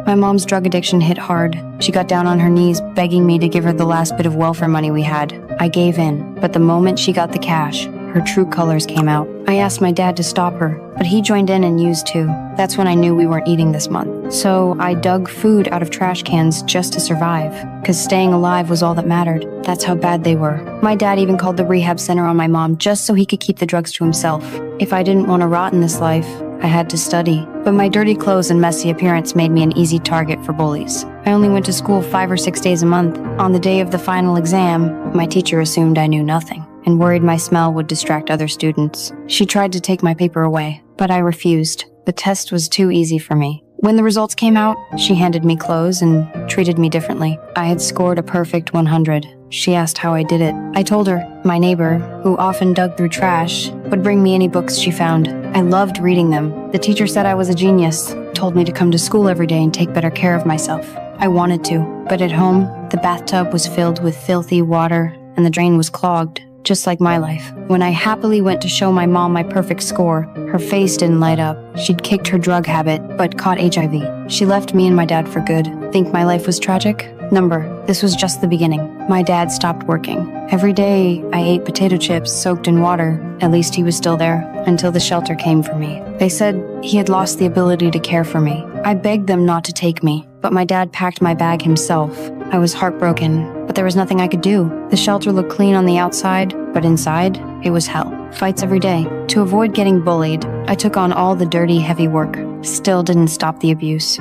My mom's drug addiction hit hard. She got down on her knees, begging me to give her the last bit of welfare money we had. I gave in, but the moment she got the cash, her true colors came out. I asked my dad to stop her, but he joined in and used too. That's when I knew we weren't eating this month. So I dug food out of trash cans just to survive, because staying alive was all that mattered. That's how bad they were. My dad even called the rehab center on my mom just so he could keep the drugs to himself. If I didn't want to rot in this life, I had to study. But my dirty clothes and messy appearance made me an easy target for bullies. I only went to school 5 or 6 days a month. On the day of the final exam, my teacher assumed I knew nothing and worried my smell would distract other students. She tried to take my paper away, but I refused. The test was too easy for me. When the results came out, she handed me clothes and treated me differently. I had scored a perfect 100. She asked how I did it. I told her. My neighbor, who often dug through trash, would bring me any books she found. I loved reading them. The teacher said I was a genius, told me to come to school every day and take better care of myself. I wanted to, but at home, the bathtub was filled with filthy water and the drain was clogged. Just like my life. When I happily went to show my mom my perfect score, her face didn't light up. She'd kicked her drug habit, but caught HIV. She left me and my dad for good. Think my life was tragic? Number, this was just the beginning. My dad stopped working. Every day, I ate potato chips soaked in water. At least he was still there, until the shelter came for me. They said he had lost the ability to care for me. I begged them not to take me, but my dad packed my bag himself. I was heartbroken, but there was nothing I could do. The shelter looked clean on the outside, but inside, it was hell. Fights every day. To avoid getting bullied, I took on all the dirty, heavy work. Still didn't stop the abuse.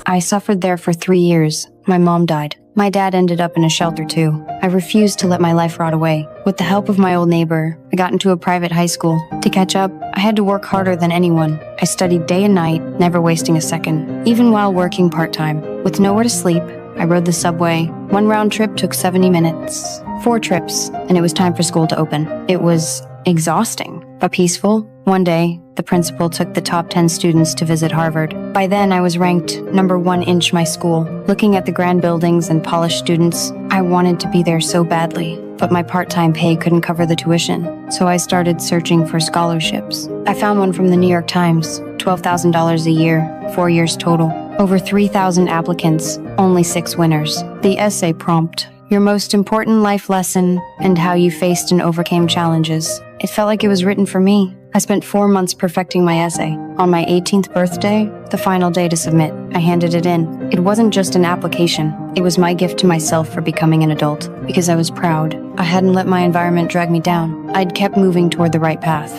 I suffered there for 3 years. My mom died. My dad ended up in a shelter too. I refused to let my life rot away. With the help of my old neighbor, I got into a private high school. To catch up, I had to work harder than anyone. I studied day and night, never wasting a second, even while working part-time. With nowhere to sleep, I rode the subway. One round trip took 70 minutes. 4 trips, and it was time for school to open. It was exhausting, but peaceful. One day, the principal took the top 10 students to visit Harvard. By then, I was ranked number 1 in my school. Looking at the grand buildings and polished students, I wanted to be there so badly. But my part-time pay couldn't cover the tuition, so I started searching for scholarships. I found one from the New York Times, $12,000 a year, 4 years total. Over 3,000 applicants, only 6 winners. The essay prompt: your most important life lesson and how you faced and overcame challenges. It felt like it was written for me. I spent 4 months perfecting my essay. On my 18th birthday, the final day to submit, I handed it in. It wasn't just an application. It was my gift to myself for becoming an adult, because I was proud. I hadn't let my environment drag me down. I'd kept moving toward the right path.